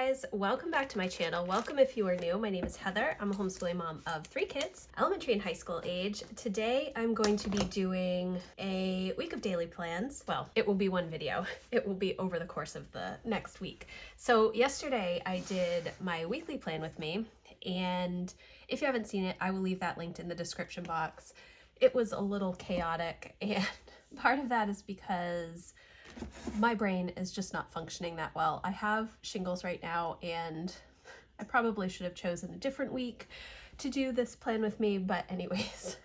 guys, welcome back to my channel. Welcome if you are new. My name is Heather. I'm a homeschooling mom of 3 kids, elementary and high school age. Today I'm going to be doing a week of daily plans. Well, it will be one video. It will be over the course of the next week. So yesterday I did my weekly plan with me, and if you haven't seen it, I will leave that linked in the description box. It was a little chaotic, and part of that is because my brain is just not functioning that well. I have shingles right now, and I probably should have chosen a different week to do this plan with me, but anyways,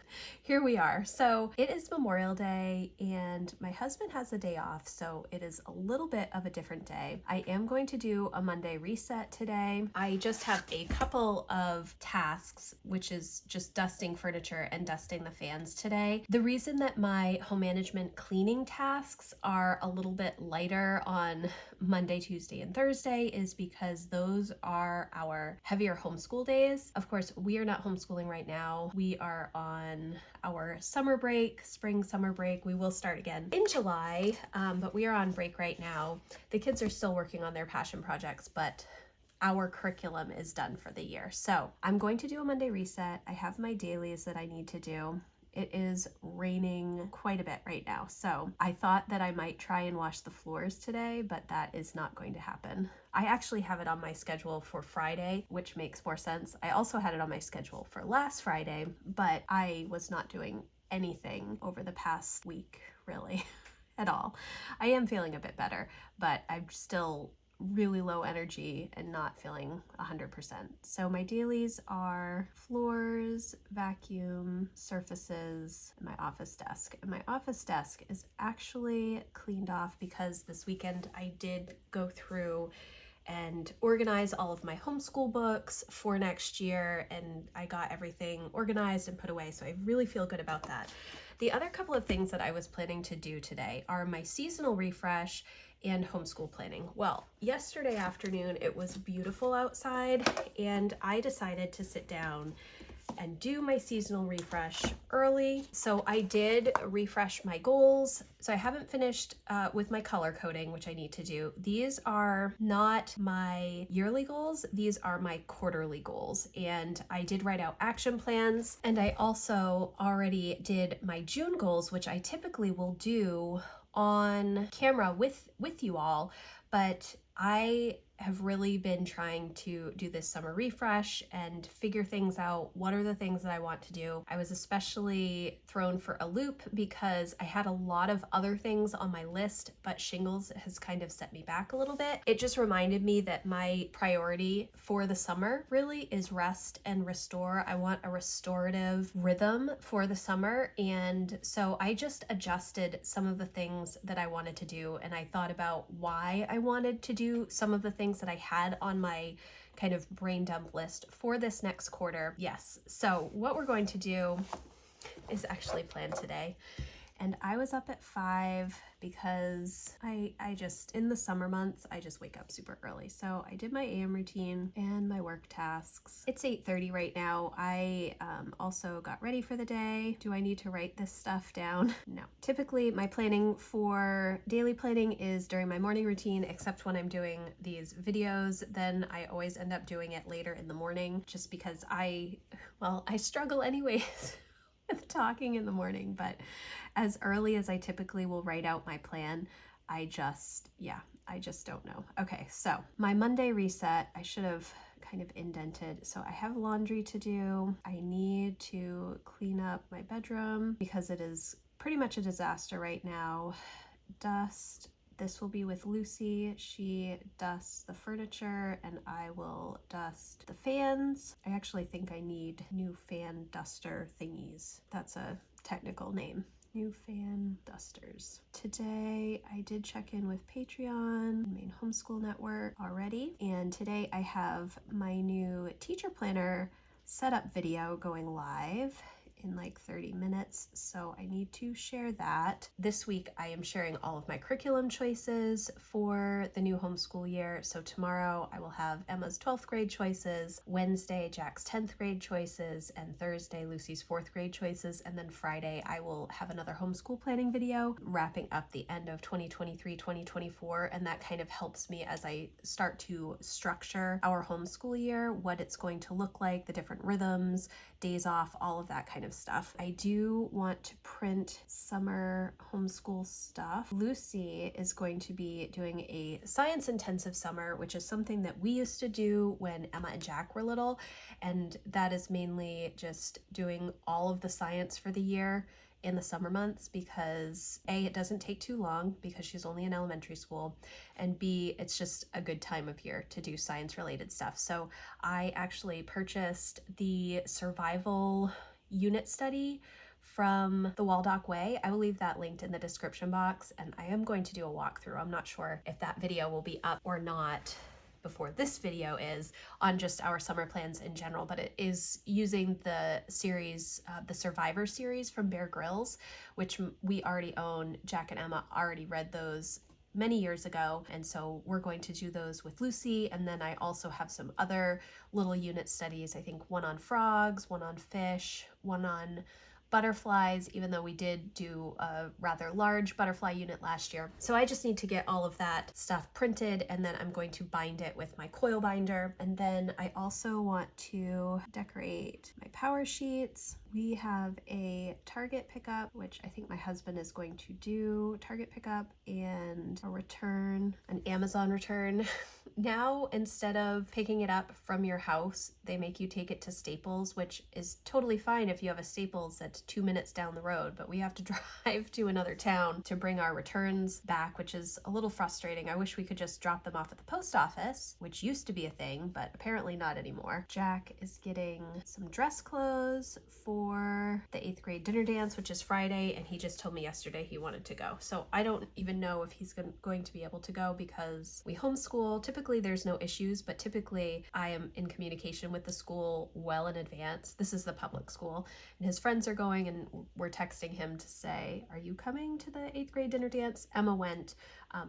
here we are. So it is Memorial Day and my husband has a day off, so it is a little bit of a different day. I am going to do a Monday reset today. I just have a couple of tasks, which is just dusting furniture and dusting the fans today. The reason that my home management cleaning tasks are a little bit lighter on Monday, Tuesday, and Thursday is because those are our heavier homeschool days. Of course, we are not homeschooling right now. We are on our summer break, spring summer break. We will start again in July, but we are on break right now. The kids are still working on their passion projects, but our curriculum is done for the year. So I'm going to do a Monday reset. I have my dailies that I need to do. It is raining quite a bit right now, so I thought that I might try and wash the floors today, but that is not going to happen. I actually have it on my schedule for Friday, which makes more sense. I also had it on my schedule for last Friday, but I was not doing anything over the past week, really, at all. I am feeling a bit better, but I'm still really low energy and not feeling 100%. So my dailies are floors, vacuum, surfaces, and my office desk. And my office desk is actually cleaned off because this weekend I did go through and organize all of my homeschool books for next year, and I got everything organized and put away, so I really feel good about that. The other couple of things that I was planning to do today are my seasonal refresh and homeschool planning. Well, yesterday afternoon it was beautiful outside, and I decided to sit down and do my seasonal refresh early. So I did refresh my goals. So I haven't finished with my color coding, which I need to do. These are not my yearly goals. These are my quarterly goals. And I did write out action plans. And I also already did my June goals, which I typically will do on camera with you all, but I have really been trying to do this summer refresh and figure things out. What are the things that I want to do? I was especially thrown for a loop because I had a lot of other things on my list, but shingles has kind of set me back a little bit. It just reminded me that my priority for the summer really is rest and restore. I want a restorative rhythm for the summer, and so I just adjusted some of the things that I wanted to do, and I thought about why I wanted to do some of the things that I had on my kind of brain dump list for this next quarter. Yes, so what we're going to do is actually plan today. And I was up at 5 because I just, in the summer months, I just wake up super early. So I did my AM routine and my work tasks. It's 8:30 right now. I also got ready for the day. Do I need to write this stuff down? No. Typically, my planning for daily planning is during my morning routine, except when I'm doing these videos, then I always end up doing it later in the morning just because I struggle anyways with talking in the morning, but as early as I typically will write out my plan, I just don't know. Okay, so my Monday reset, I should have kind of indented. So I have laundry to do. I need to clean up my bedroom because it is pretty much a disaster right now. Dust. This will be with Lucy. She dusts the furniture and I will dust the fans. I actually think I need new fan duster thingies. That's a technical name. New fan dusters. Today I did check in with Patreon, main homeschool network already, and today I have my new teacher planner setup video going live. in like 30 minutes, so I need to share that. This week I am sharing all of my curriculum choices for the new homeschool year. So tomorrow I will have Emma's 12th grade choices, Wednesday Jack's 10th grade choices, and Thursday Lucy's 4th grade choices, and then Friday I will have another homeschool planning video wrapping up the end of 2023-2024, and that kind of helps me as I start to structure our homeschool year, what it's going to look like, the different rhythms, days off, all of that kind of stuff. I do want to print summer homeschool stuff. Lucy is going to be doing a science intensive summer, which is something that we used to do when Emma and Jack were little, and that is mainly just doing all of the science for the year in the summer months, because A, it doesn't take too long because she's only in elementary school, and B, it's just a good time of year to do science related stuff. So I actually purchased the survival unit study from the Waldock Way. I will leave that linked in the description box, and I am going to do a walkthrough. I'm not sure if that video will be up or not before this video is on just our summer plans in general, but it is using the series, the Survivor series from Bear Grylls, which we already own. Jack and Emma already read those many years ago, and so we're going to do those with Lucy. And then I also have some other little unit studies, I think one on frogs, one on fish, one on butterflies, even though we did do a rather large butterfly unit last year. So I just need to get all of that stuff printed, and then I'm going to bind it with my coil binder. And then I also want to decorate my power sheets. We have a Target pickup, which I think my husband is going to do. Target pickup and a return, an Amazon return. Now, instead of picking it up from your house, they make you take it to Staples, which is totally fine if you have a Staples that's 2 minutes down the road, but we have to drive to another town to bring our returns back, which is a little frustrating. I wish we could just drop them off at the post office, which used to be a thing, but apparently not anymore. Jack is getting some dress clothes for the 8th grade dinner dance, which is Friday, and he just told me yesterday he wanted to go. So I don't even know if he's going to be able to go because we homeschool. Typically there's no issues, but typically I am in communication with the school well in advance. This is the public school, and his friends are going, and we're texting him to say, are you coming to the 8th grade dinner dance? Emma went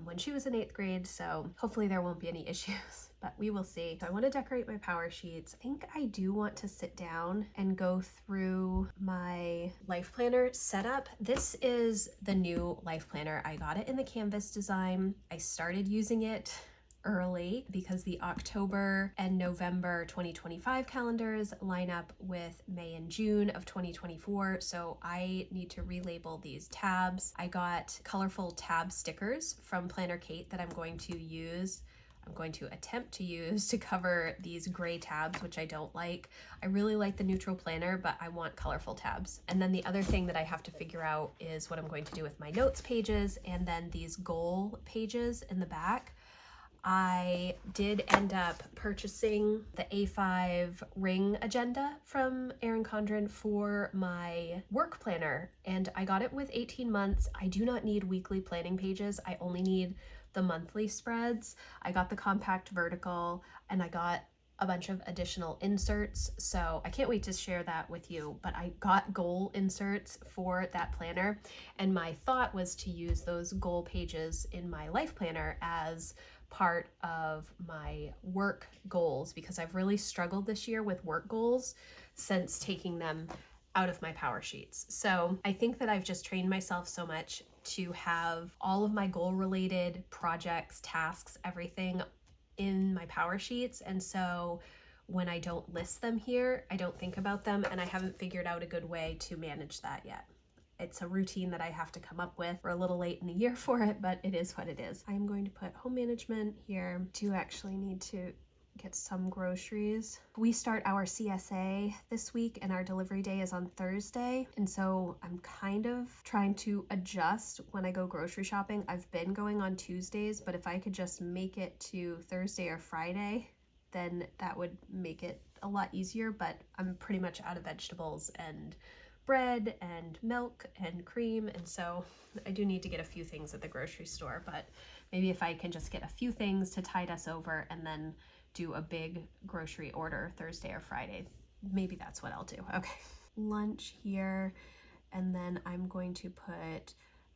when she was in 8th grade, so hopefully there won't be any issues, but we will see. So I want to decorate my power sheets. I think I do want to sit down and go through my life planner setup. This is the new life planner. I got it in the Canvas design. I started using it early because the October and November 2025 calendars line up with May and June of 2024, so I need to relabel these tabs. I got colorful tab stickers from Planner Kate that I'm going to attempt to use to cover these gray tabs, which I don't like. I really like the neutral planner, but I want colorful tabs. And then the other thing that I have to figure out is what I'm going to do with my notes pages and then these goal pages in the back. I did end up purchasing the A5 ring agenda from Erin Condren for my work planner, and I got it with 18 months. I do not need weekly planning pages. I only need the monthly spreads. I got the compact vertical, and I got a bunch of additional inserts, so I can't wait to share that with you. But I got goal inserts for that planner, and my thought was to use those goal pages in my life planner as part of my work goals, because I've really struggled this year with work goals since taking them out of my power sheets. So I think that I've just trained myself so much to have all of my goal related projects, tasks, everything in my power sheets, and so when I don't list them here, I don't think about them, and I haven't figured out a good way to manage that yet. It's a routine that I have to come up with. We're a little late in the year for it, but it is what it is. I'm going to put home management here. Do actually need to get some groceries. We start our CSA this week, and our delivery day is on Thursday, and so I'm kind of trying to adjust when I go grocery shopping. I've been going on Tuesdays, but if I could just make it to Thursday or Friday, then that would make it a lot easier. But I'm pretty much out of vegetables and bread and milk and cream, and so I do need to get a few things at the grocery store, but maybe if I can just get a few things to tide us over and then do a big grocery order Thursday or Friday, maybe that's what I'll do. Okay. lunch here, and then I'm going to put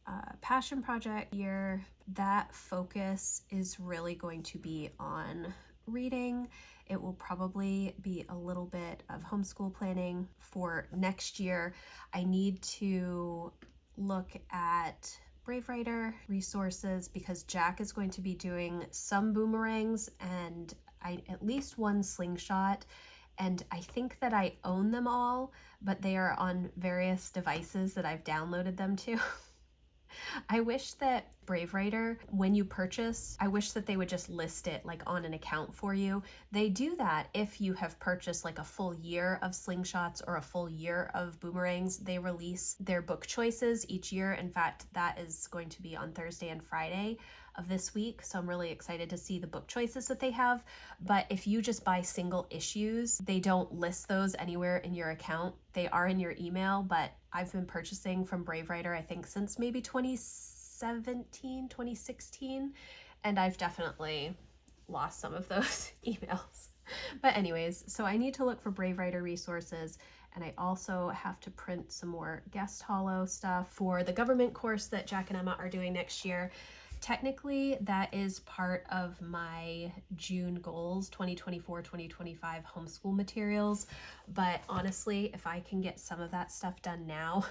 a passion project here. That focus is really going to be on reading. It will probably be a little bit of homeschool planning for next year. I need to look at Brave Writer resources because Jack is going to be doing some boomerangs and at least one slingshot, and I think that I own them all, but they are on various devices that I've downloaded them to. I wish that Brave Writer, when you purchase, I wish that they would just list it like on an account for you. They do that if you have purchased like a full year of slingshots or a full year of boomerangs. They release their book choices each year. In fact, that is going to be on Thursday and Friday of this week. So I'm really excited to see the book choices that they have. But if you just buy single issues, they don't list those anywhere in your account. They are in your email, but I've been purchasing from Brave Writer, I think since maybe 2017, 2016, and I've definitely lost some of those emails. But anyways, so I need to look for Brave Writer resources, and I also have to print some more guest holo stuff for the government course that Jack and Emma are doing next year. Technically, that is part of my June goals, 2024-2025 homeschool materials. But honestly, if I can get some of that stuff done now,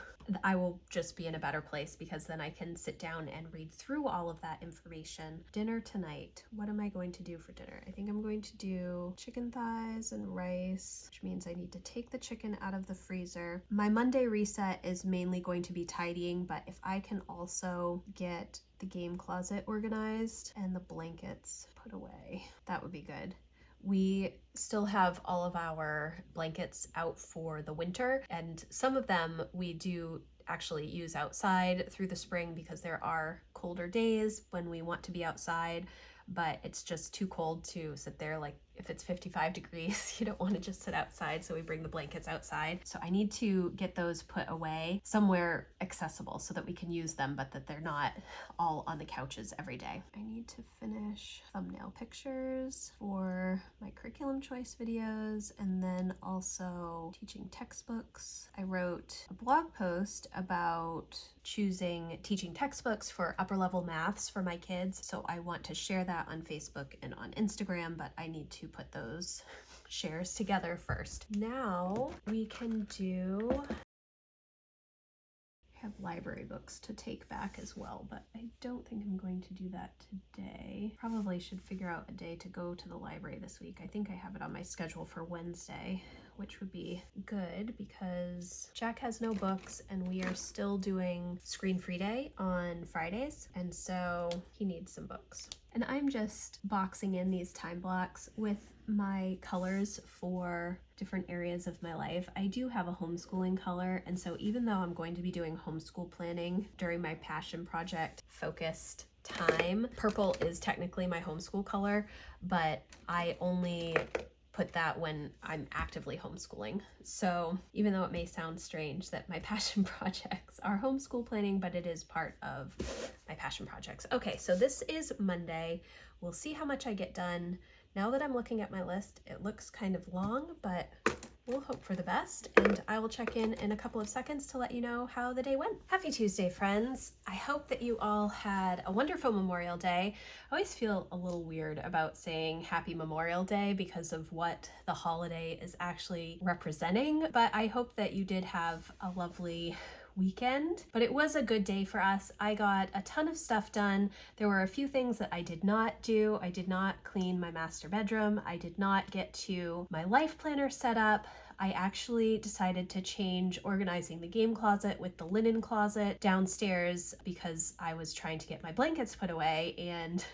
I will just be in a better place because then I can sit down and read through all of that information. Dinner tonight. What am I going to do for dinner? I think I'm going to do chicken thighs and rice, which means I need to take the chicken out of the freezer. My Monday reset is mainly going to be tidying, but if I can also get the game closet organized and the blankets put away, that would be good. We still have all of our blankets out for the winter, and some of them we do actually use outside through the spring because there are colder days when we want to be outside, but it's just too cold to sit there. Like if it's 55 degrees, you don't want to just sit outside, so we bring the blankets outside. So I need to get those put away somewhere accessible so that we can use them, but that they're not all on the couches every day. I need to finish thumbnail pictures for my curriculum choice videos, and then also teaching textbooks. I wrote a blog post about teaching textbooks for upper level maths for my kids, so I want to share that on Facebook and on Instagram, but I need to put those shares together first. Now we can have library books to take back as well, but I don't think I'm going to do that today. Probably should figure out a day to go to the library this week. I think I have it on my schedule for Wednesday, which would be good because Jack has no books and we are still doing Screen Free Day on Fridays, and so he needs some books. And I'm just boxing in these time blocks with my colors for different areas of my life. I do have a homeschooling color, and so even though I'm going to be doing homeschool planning during my passion project focused time, purple is technically my homeschool color, but I only put that when I'm actively homeschooling. So even though it may sound strange that my passion projects are homeschool planning, but it is part of my passion projects. Okay, so this is Monday. We'll see how much I get done. Now that I'm looking at my list, it looks kind of long, but we'll hope for the best, and I will check in a couple of seconds to let you know how the day went. Happy Tuesday, friends. I hope that you all had a wonderful Memorial Day. I always feel a little weird about saying Happy Memorial Day because of what the holiday is actually representing, but I hope that you did have a lovely weekend. But it was a good day for us. I got a ton of stuff done. There were a few things that I did not do. I did not clean my master bedroom. I did not get to my life planner set up. I actually decided to change organizing the game closet with the linen closet downstairs because I was trying to get my blankets put away and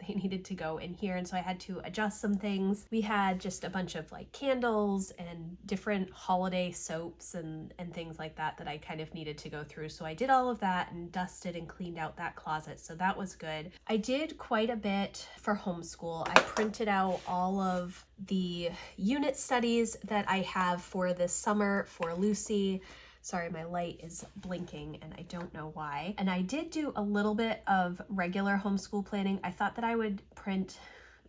they needed to go in here, and so I had to adjust some things. We had just a bunch of like candles and different holiday soaps and things like that I kind of needed to go through. So I did all of that and dusted and cleaned out that closet, so that was good. I did quite a bit for homeschool. I printed out all of the unit studies that I have for this summer for Lucy. Sorry, my light is blinking and I don't know why. And I did do a little bit of regular homeschool planning. I thought that I would print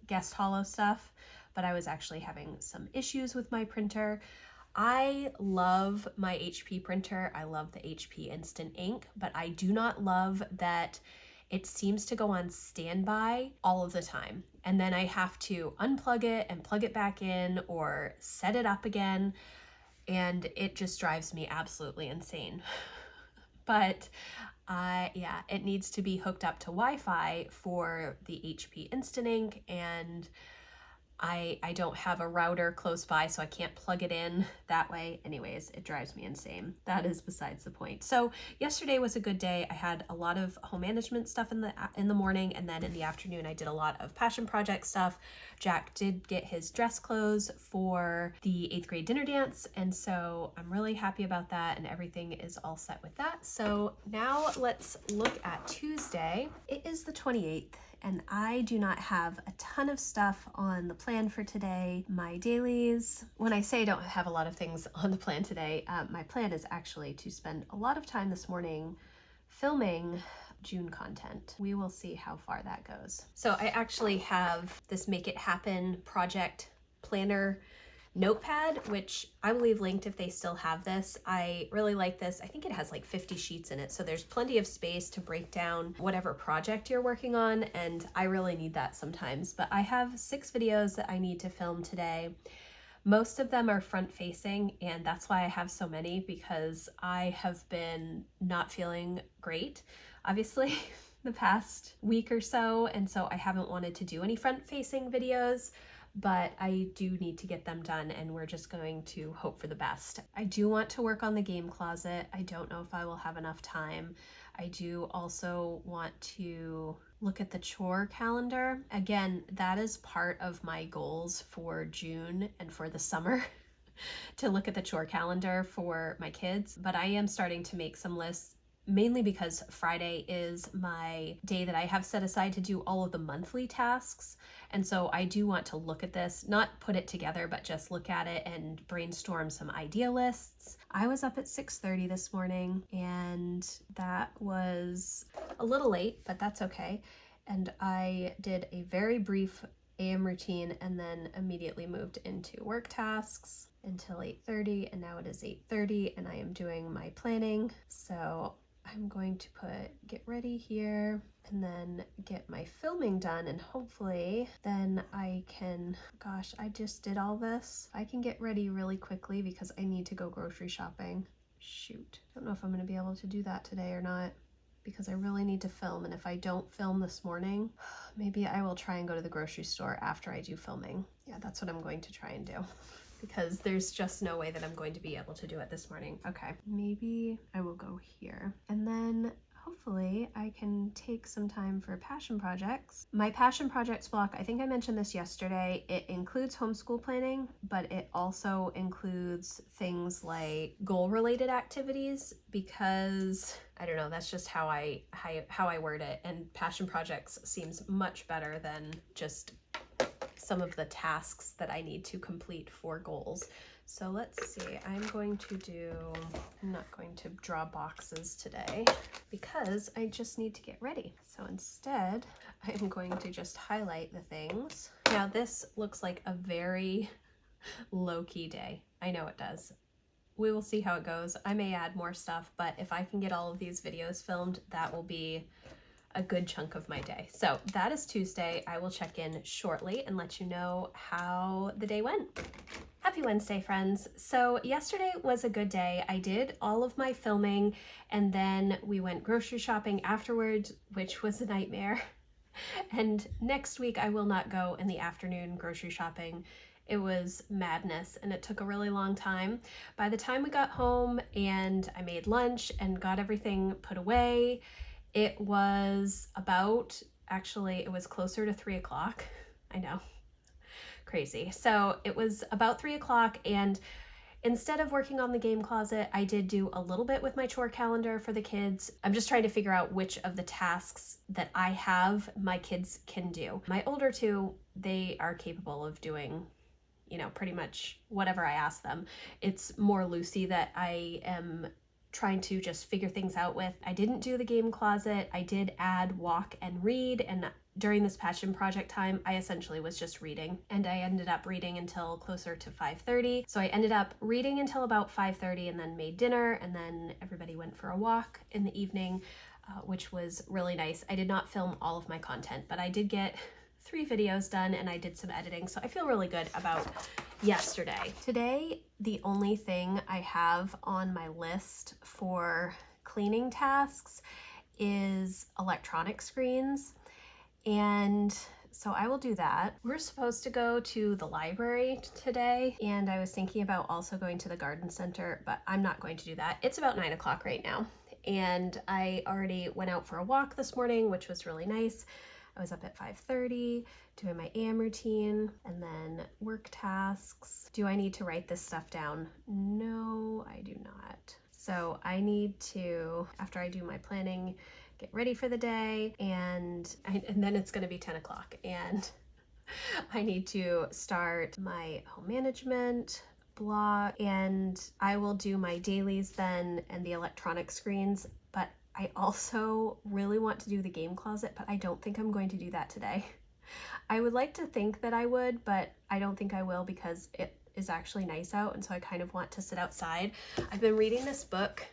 guest holo stuff, but I was actually having some issues with my printer. I love my HP printer. I love the HP Instant Ink, but I do not love that it seems to go on standby all of the time. And then I have to unplug it and plug it back in or set it up again. And it just drives me absolutely insane. But yeah, it needs to be hooked up to Wi-Fi for the HP Instant Ink, and I don't have a router close by, so I can't plug it in that way. Anyways, it drives me insane. That is besides the point. So yesterday was a good day. I had a lot of home management stuff in the morning, and then in the afternoon I did a lot of passion project stuff. Jack did get his dress clothes for the 8th grade dinner dance, and so I'm really happy about that, and everything is all set with that. So now let's look at Tuesday. It is the 28th. And I do not have a ton of stuff on the plan for today. My dailies, when I say I don't have a lot of things on the plan today, my plan is actually to spend a lot of time this morning filming June content. We will see how far that goes. So I actually have this Make It Happen project planner notepad, which I will leave linked if they still have this. I really like this. I think it has like 50 sheets in it, so there's plenty of space to break down whatever project you're working on, and I really need that sometimes. But I have 6 videos that I need to film today. Most of them are front facing, and that's why I have so many, because I have been not feeling great, obviously, the past week or so, and so I haven't wanted to do any front facing videos. But I do need to get them done, and we're just going to hope for the best. I do want to work on the game closet. I don't know if I will have enough time. I do also want to look at the chore calendar. Again, that is part of my goals for June and for the summer to look at the chore calendar for my kids. But I am starting to make some lists, mainly because Friday is my day that I have set aside to do all of the monthly tasks. And so I do want to look at this, not put it together, but just look at it and brainstorm some idea lists. I was up at 6:30 this morning, and that was a little late, but that's okay. And I did a very brief AM routine and then immediately moved into work tasks until 8:30, and now it is 8:30 and I am doing my planning. So I'm going to get ready here and then get my filming done, and hopefully then I can, gosh, I just did all this. I can get ready really quickly because I need to go grocery shopping. Shoot, don't know if I'm going to be able to do that today or not, because I really need to film, and if I don't film this morning, maybe I will try and go to the grocery store after I do filming. Yeah, that's what I'm going to try and do, because there's just no way that I'm going to be able to do it this morning. Okay, maybe I will go here. And then hopefully I can take some time for passion projects. My passion projects block, I think I mentioned this yesterday, it includes homeschool planning, but it also includes things like goal-related activities, because I don't know, that's just how I word it, and passion projects seems much better than just some of the tasks that I need to complete for goals. So let's see, I'm not going to draw boxes today because I just need to get ready. So instead, I'm going to just highlight the things. Now this looks like a very low-key day. I know it does. We will see how it goes. I may add more stuff, but if I can get all of these videos filmed, that will be a good chunk of my day. So that is Tuesday. I will check in shortly and let you know how the day went. Happy Wednesday, friends. So yesterday was a good day. I did all of my filming, and then we went grocery shopping afterwards, which was a nightmare. And next week I will not go in the afternoon grocery shopping. It was madness, and it took a really long time. By the time we got home and I made lunch and got everything put away, it was closer to 3 o'clock. I know, crazy. So it was about 3 o'clock, and instead of working on the game closet, I did do a little bit with my chore calendar for the kids. I'm just trying to figure out which of the tasks that I have my kids can do. My older two, they are capable of doing, pretty much whatever I ask them. It's more Lucy that I am trying to just figure things out with. I didn't do the game closet. I did add walk and read, and during this passion project time, I essentially was just reading, and I ended up reading until closer to 5:30. So I ended up reading until about 5:30 and then made dinner, and then everybody went for a walk in the evening, which was really nice. I did not film all of my content, but I did get 3 videos done and I did some editing, so I feel really good about yesterday. Today, the only thing I have on my list for cleaning tasks is electronic screens. And so I will do that. We're supposed to go to the library today, and I was thinking about also going to the garden center, but I'm not going to do that. It's about 9 o'clock right now, and I already went out for a walk this morning, which was really nice. I was up at 5:30 doing my AM routine and then work tasks. Do I need to write this stuff down? No, I do not. So I need to, after I do my planning, get ready for the day, and then it's going to be 10 o'clock, and I need to start my home management blog, and I will do my dailies then and the electronic screens. But I also really want to do the game closet, but I don't think I'm going to do that today. I would like to think that I would, but I don't think I will because it is actually nice out, and so I kind of want to sit outside. I've been reading this book.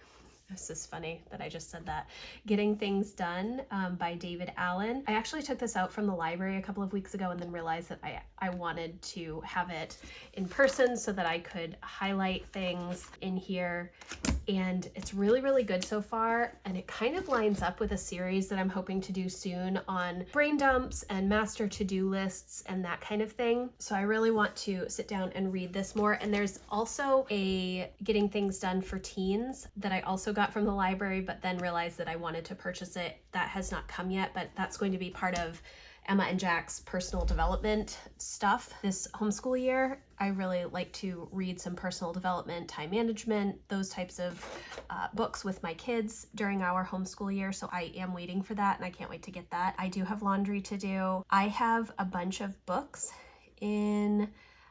This is funny that I just said that. Getting Things Done by David Allen. I actually took this out from the library a couple of weeks ago and then realized that I wanted to have it in person so that I could highlight things in here. And it's really, really good so far. And it kind of lines up with a series that I'm hoping to do soon on brain dumps and master to-do lists and that kind of thing. So I really want to sit down and read this more. And there's also a Getting Things Done for Teens that I also got from the library, but then realized that I wanted to purchase it. That has not come yet, but that's going to be part of Emma and Jack's personal development stuff this homeschool year. I really like to read some personal development, time management, those types of books with my kids during our homeschool year. So I am waiting for that, and I can't wait to get that. I do have laundry to do. I have a bunch of books in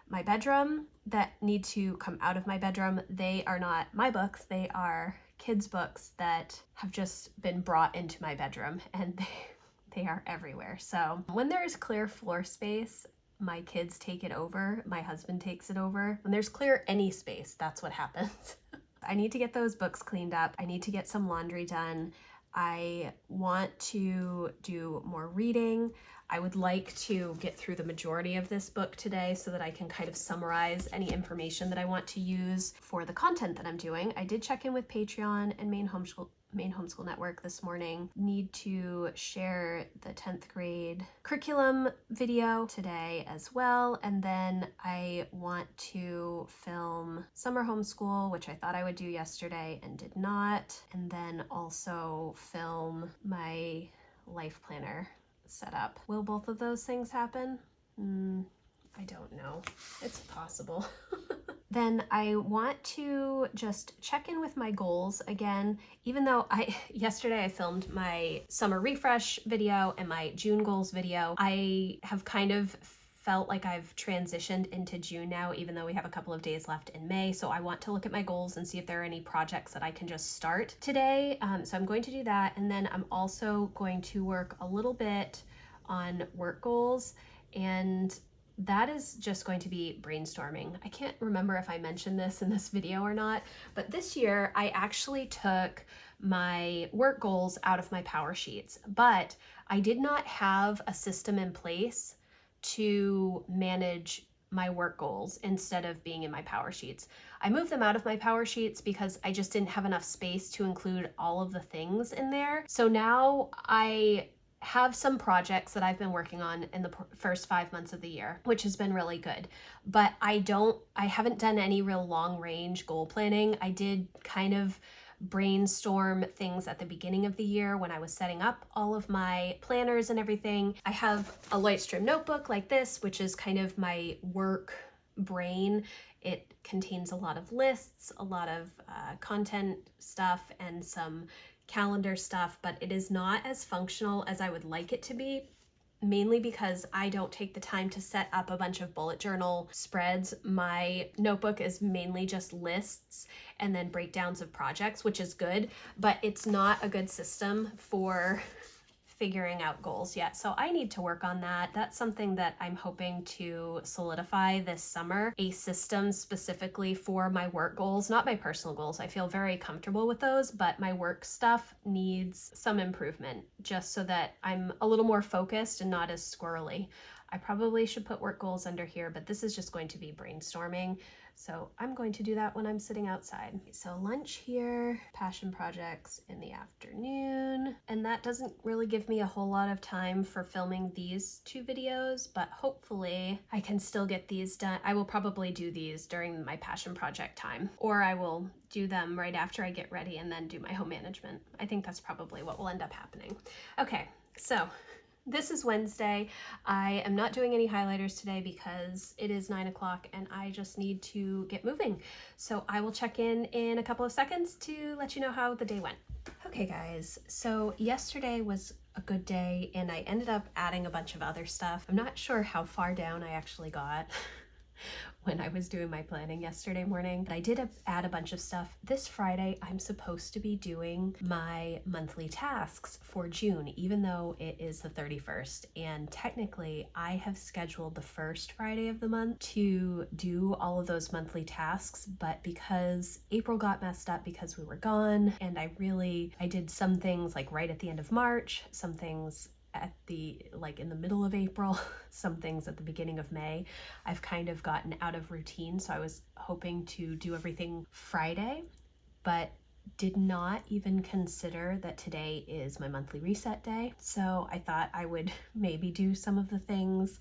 my bedroom that need to come out of my bedroom. They are not my books. They are kids' books that have just been brought into my bedroom, and they are everywhere. So when there is clear floor space, my kids take it over. My husband takes it over. When there's clear any space, that's what happens. I need to get those books cleaned up. I need to get some laundry done. I want to do more reading. I would like to get through the majority of this book today so that I can kind of summarize any information that I want to use for the content that I'm doing. I did check in with Patreon and Maine Homeschool Network this morning. Need to share the 10th grade curriculum video today as well. And then I want to film summer homeschool, which I thought I would do yesterday and did not. And then also film my life planner setup. Will both of those things happen? I don't know. It's possible. Then I want to just check in with my goals again, even though yesterday I filmed my summer refresh video and my June goals video. I have kind of felt like I've transitioned into June now, even though we have a couple of days left in May. So I want to look at my goals and see if there are any projects that I can just start today. So I'm going to do that. And then I'm also going to work a little bit on work goals, and that is just going to be brainstorming. I can't remember if I mentioned this in this video or not, but this year I actually took my work goals out of my Power Sheets, but I did not have a system in place to manage my work goals instead of being in my Power Sheets. I moved them out of my Power Sheets because I just didn't have enough space to include all of the things in there. So now I have some projects that I've been working on in the first 5 months of the year, which has been really good. But I haven't done any real long range goal planning. I did kind of brainstorm things at the beginning of the year when I was setting up all of my planners and everything. I have a Lightstream notebook like this, which is kind of my work brain. It contains a lot of lists, a lot of content stuff, and some calendar stuff, but it is not as functional as I would like it to be, mainly because I don't take the time to set up a bunch of bullet journal spreads. My notebook is mainly just lists and then breakdowns of projects, which is good, but it's not a good system for figuring out goals yet. So I need to work on that. That's something that I'm hoping to solidify this summer, a system specifically for my work goals, not my personal goals. I feel very comfortable with those, but my work stuff needs some improvement just so that I'm a little more focused and not as squirrely. I probably should put work goals under here, but this is just going to be brainstorming. So I'm going to do that when I'm sitting outside. So lunch here, passion projects in the afternoon. And that doesn't really give me a whole lot of time for filming these 2 videos, but hopefully I can still get these done. I will probably do these during my passion project time, or I will do them right after I get ready and then do my home management. I think that's probably what will end up happening. Okay, so this is Wednesday. I am not doing any highlighters today because it is 9 o'clock and I just need to get moving. So I will check in a couple of seconds to let you know how the day went. Okay guys, so yesterday was a good day and I ended up adding a bunch of other stuff. I'm not sure how far down I actually got when I was doing my planning yesterday morning, but I did add a bunch of stuff. This Friday, I'm supposed to be doing my monthly tasks for June, even though it is the 31st. And technically, I have scheduled the first Friday of the month to do all of those monthly tasks, but because April got messed up because we were gone, and I did some things like right at the end of March, some things in the middle of April, some things at the beginning of May. I've kind of gotten out of routine, so I was hoping to do everything Friday, but did not even consider that today is my monthly reset day. So I thought I would maybe do some of the things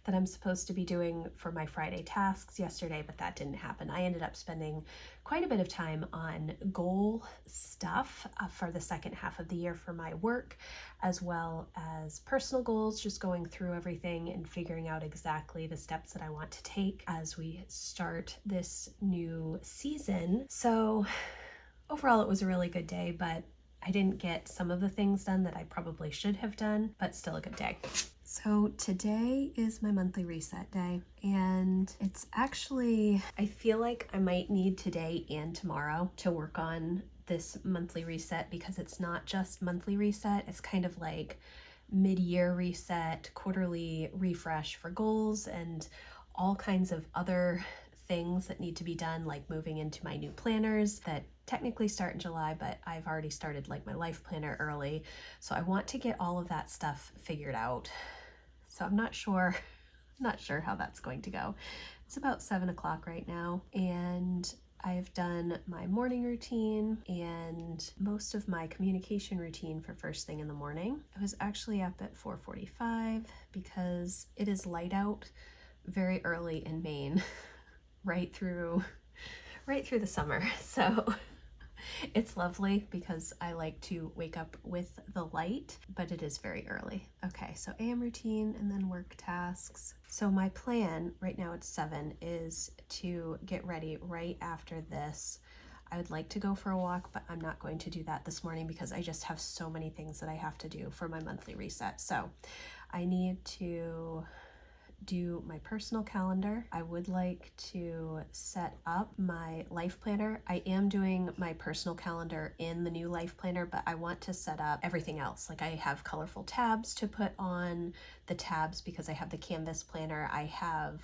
that I'm supposed to be doing for my Friday tasks yesterday, but that didn't happen. I ended up spending quite a bit of time on goal stuff for the second half of the year for my work, as well as personal goals, just going through everything and figuring out exactly the steps that I want to take as we start this new season. So overall, it was a really good day, but I didn't get some of the things done that I probably should have done, but still a good day. So today is my monthly reset day, and it's actually, I feel like I might need today and tomorrow to work on this monthly reset because it's not just monthly reset, it's kind of like mid-year reset, quarterly refresh for goals, and all kinds of other things that need to be done, like moving into my new planners that technically start in July, but I've already started like my life planner early. So I want to get all of that stuff figured out. So I'm not sure how that's going to go. It's about 7 o'clock right now, and I've done my morning routine and most of my communication routine for first thing in the morning. I was actually up at 4:45 because it is light out very early in Maine, right through the summer. So it's lovely because I like to wake up with the light, but it is very early. Okay, so AM routine and then work tasks. So my plan, right now it's 7, is to get ready right after this. I would like to go for a walk, but I'm not going to do that this morning because I just have so many things that I have to do for my monthly reset. So I need to do my personal calendar. I would like to set up my life planner. I am doing my personal calendar in the new life planner, but I want to set up everything else. Like I have colorful tabs to put on the tabs because I have the Canvas planner. I have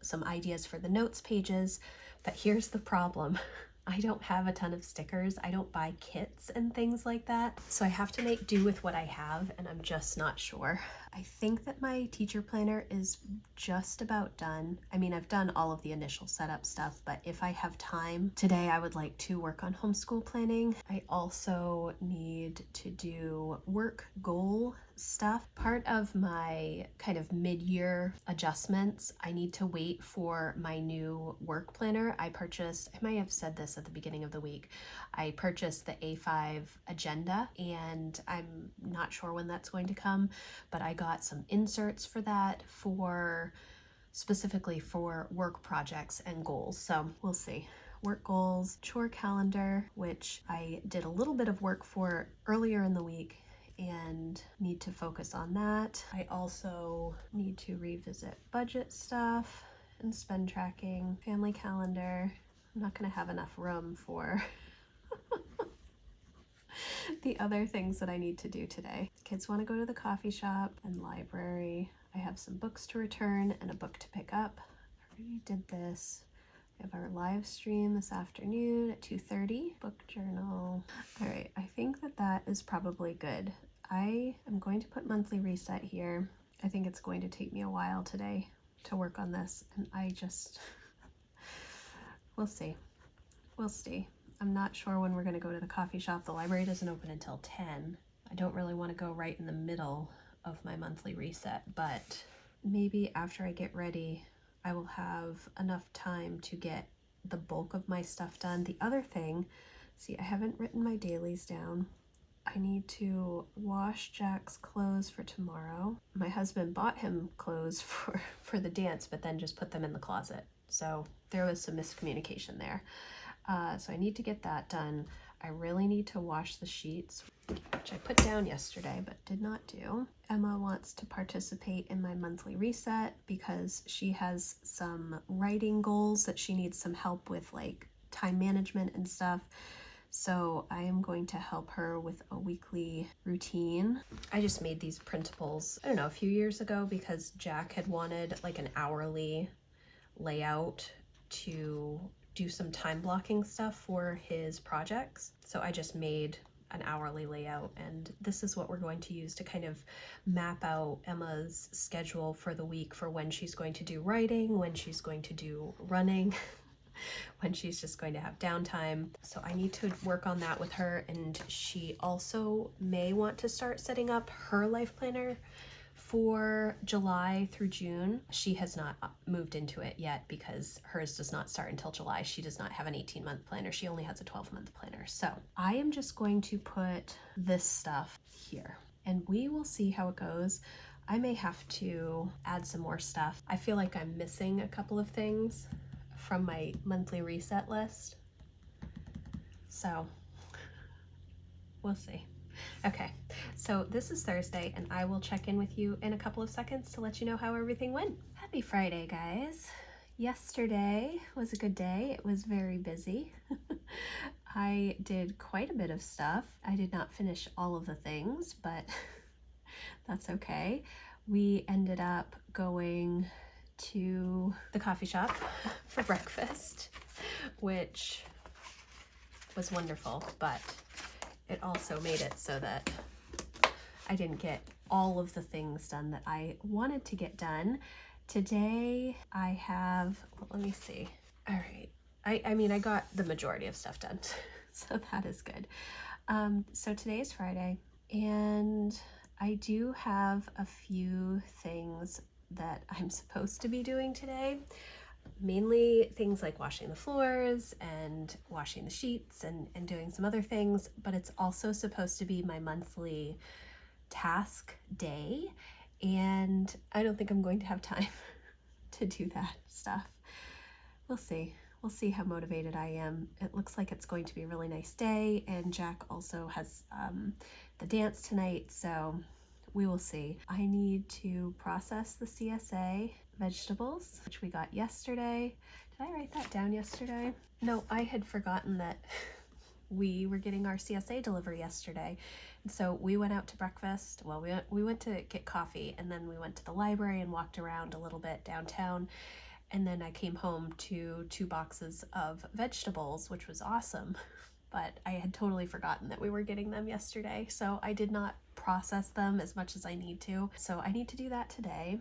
some ideas for the notes pages, but here's the problem. I don't have a ton of stickers. I don't buy kits and things like that. So I have to make do with what I have, and I'm just not sure. I think that my teacher planner is just about done. I mean, I've done all of the initial setup stuff, but if I have time today, I would like to work on homeschool planning. I also need to do work goal stuff. Part of my kind of mid-year adjustments, I need to wait for my new work planner. I might have said this at the beginning of the week, I purchased the A5 agenda, and I'm not sure when that's going to come, but I got some inserts for that specifically for work projects and goals. So we'll see. Work goals, chore calendar, which I did a little bit of work for earlier in the week and need to focus on that. I also need to revisit budget stuff and spend tracking, family calendar. I'm not going to have enough room for the other things that I need to do today. Kids want to go to the coffee shop and library. I have some books to return and a book to pick up. I already did this. We have our live stream this afternoon at 2:30. Book journal. All right, I think that is probably good. I am going to put monthly reset here. I think it's going to take me a while today to work on this, and we'll see. We'll see. I'm not sure when we're going to go to the coffee shop. The library doesn't open until 10. I don't really want to go right in the middle of my monthly reset, but maybe after I get ready, I will have enough time to get the bulk of my stuff done. The other thing, see, I haven't written my dailies down. I need to wash Jack's clothes for tomorrow. My husband bought him clothes for the dance, but then just put them in the closet. So there was some miscommunication there. So I need to get that done. I really need to wash the sheets, which I put down yesterday but did not do. Emma wants to participate in my monthly reset because she has some writing goals that she needs some help with, like time management and stuff. So I am going to help her with a weekly routine. I just made these printables, I don't know, a few years ago because Jack had wanted like an hourly layout to do some time blocking stuff for his projects. So I just made an hourly layout, and this is what we're going to use to kind of map out Emma's schedule for the week, for when she's going to do writing, when she's going to do running, when she's just going to have downtime. So I need to work on that with her, and she also may want to start setting up her life planner for July through June. She has not moved into it yet because hers does not start until July. She does not have an 18-month planner. She only has a 12-month planner. So I am just going to put this stuff here and we will see how it goes. I may have to add some more stuff. I feel like I'm missing a couple of things from my monthly reset list. So we'll see. Okay, so this is Thursday, and I will check in with you in a couple of seconds to let you know how everything went. Happy Friday, guys. Yesterday was a good day. It was very busy. I did quite a bit of stuff. I did not finish all of the things, but that's okay. We ended up going to the coffee shop for breakfast, which was wonderful, but it also made it so that I didn't get all of the things done that I wanted to get done. Today I have, well, let me see. All right. I mean, I got the majority of stuff done, so that is good. So today is Friday, and I do have a few things that I'm supposed to be doing today. Mainly things like washing the floors and washing the sheets and doing some other things, but it's also supposed to be my monthly task day, and I don't think I'm going to have time to do that stuff. We'll see. We'll see how motivated I am. It looks like it's going to be a really nice day, and Jack also has the dance tonight, so we will see. I need to process the CSA vegetables, which we got yesterday. Did I write that down yesterday? No, I had forgotten that we were getting our CSA delivery yesterday. And so we went out to breakfast. Well, we went to get coffee, and then we went to the library and walked around a little bit downtown. And then I came home to 2 boxes of vegetables, which was awesome. But I had totally forgotten that we were getting them yesterday, so I did not process them as much as I need to. So I need to do that today.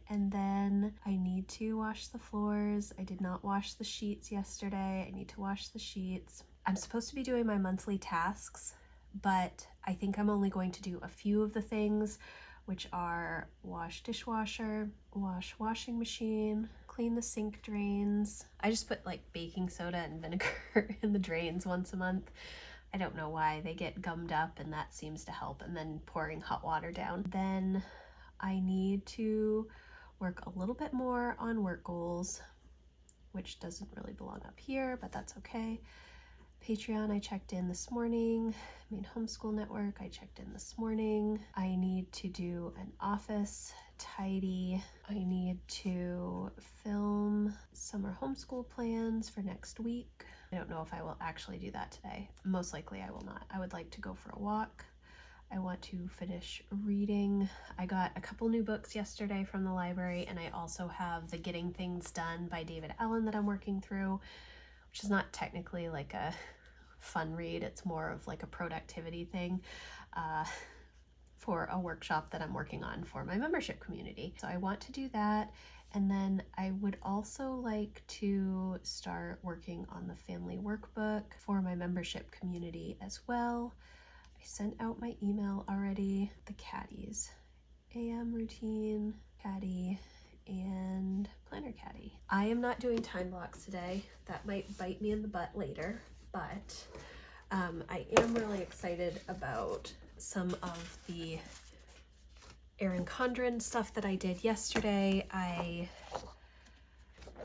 And then I need to wash the floors. I did not wash the sheets yesterday. I need to wash the sheets. I'm supposed to be doing my monthly tasks, but I think I'm only going to do a few of the things, which are wash dishwasher, wash washing machine, clean the sink drains. I just put like baking soda and vinegar in the drains once a month. I don't know why. They get gummed up and that seems to help, and then pouring hot water down. Then I need to work a little bit more on work goals, which doesn't really belong up here, but that's okay. Patreon, I checked in this morning. Homeschool Network, I checked in this morning. I need to do an office tidy. I need to film summer homeschool plans for next week. I don't know if I will actually do that today. Most likely I will not. I would like to go for a walk. I want to finish reading. I got a couple new books yesterday from the library, and I also have the Getting Things Done by David Allen that I'm working through, which is not technically like a fun read. It's more of like a productivity thing for a workshop that I'm working on for my membership community. So I want to do that. And then I would also like to start working on the family workbook for my membership community as well. I sent out my email already. The caddies, AM routine, caddy, and planner caddy. I am not doing time blocks today. That might bite me in the butt later, but I am really excited about some of the Erin Condren stuff that I did yesterday. I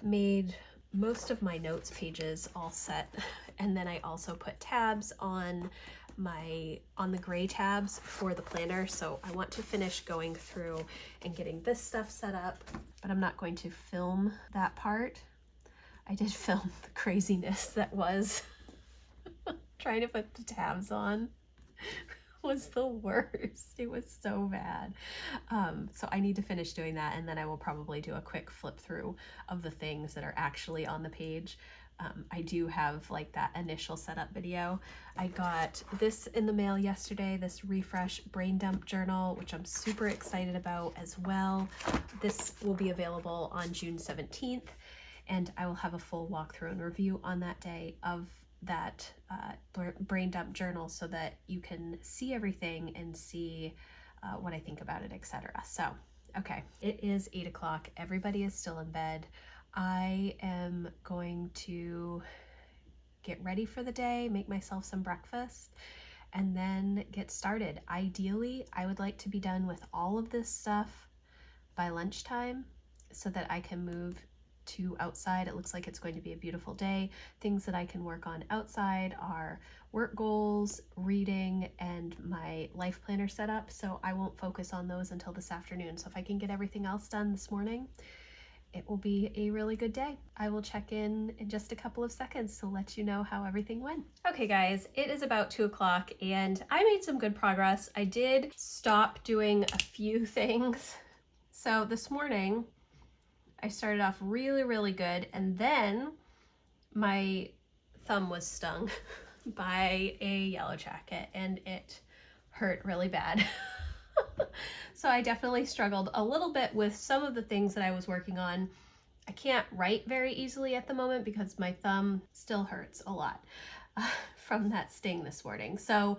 made most of my notes pages all set, and then I also put tabs on the gray tabs for the planner. So I want to finish going through and getting this stuff set up, but I'm not going to film that part. I did film the craziness that was trying to put the tabs on. Was the worst. It was so bad. So I need to finish doing that, and then I will probably do a quick flip through of the things that are actually on the page. I do have like that initial setup video. I got this in the mail yesterday, this Refresh Brain Dump Journal, which I'm super excited about as well. This will be available on June 17th, and I will have a full walkthrough and review on that day of that brain dump journal so that you can see everything and see what I think about it, etc. So, okay, it is 8 o'clock. Everybody is still in bed. I am going to get ready for the day, make myself some breakfast, and then get started. Ideally, I would like to be done with all of this stuff by lunchtime so that I can move to outside. It looks like it's going to be a beautiful day. Things that I can work on outside are work goals, reading, and my life planner setup. So I won't focus on those until this afternoon. So if I can get everything else done this morning, it will be a really good day. I will check in just a couple of seconds to let you know how everything went. Okay guys, it is about 2 o'clock and I made some good progress. I did stop doing a few things. So this morning, I started off really good, and then my thumb was stung by a yellow jacket and it hurt really bad. So I definitely struggled a little bit with some of the things that I was working on. I can't write very easily at the moment because my thumb still hurts a lot from that sting this morning. So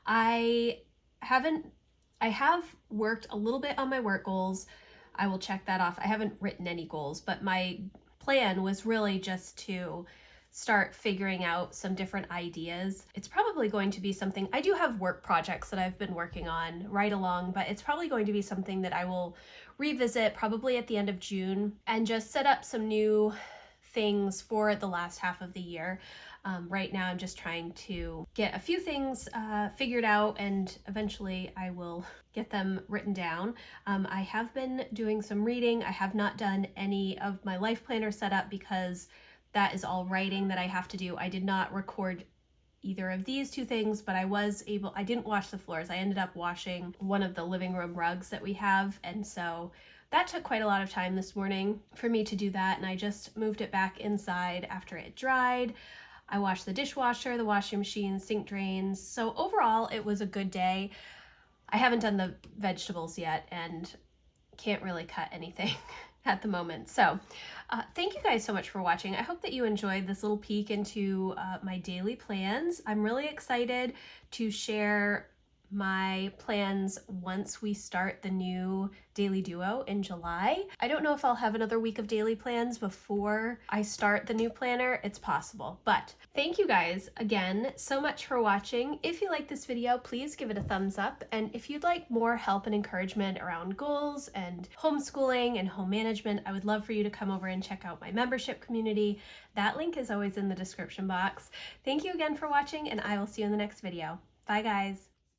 I have worked a little bit on my work goals. I will check that off. I haven't written any goals, but my plan was really just to start figuring out some different ideas. It's probably going to be something, I do have work projects that I've been working on right along, but it's probably going to be something that I will revisit probably at the end of June and just set up some new things for the last half of the year. Right now I'm just trying to get a few things figured out, and eventually I will get them written down. I have been doing some reading. I have not done any of my life planner setup because that is all writing that I have to do. I did not record either of these two things, but I didn't wash the floors. I ended up washing one of the living room rugs that we have, and so that took quite a lot of time this morning for me to do that, and I just moved it back inside after it dried. I washed the dishwasher, the washing machine, sink drains. So overall, it was a good day. I haven't done the vegetables yet and can't really cut anything at the moment. So thank you guys so much for watching. I hope that you enjoyed this little peek into my daily plans. I'm really excited to share my plans once we start the new daily duo in July. I don't know if I'll have another week of daily plans before I start the new planner. It's possible, but thank you guys again so much for watching. If you like this video, please give it a thumbs up. And if you'd like more help and encouragement around goals and homeschooling and home management, I would love for you to come over and check out my membership community. That link is always in the description box. Thank you again for watching, and I will see you in the next video. Bye guys.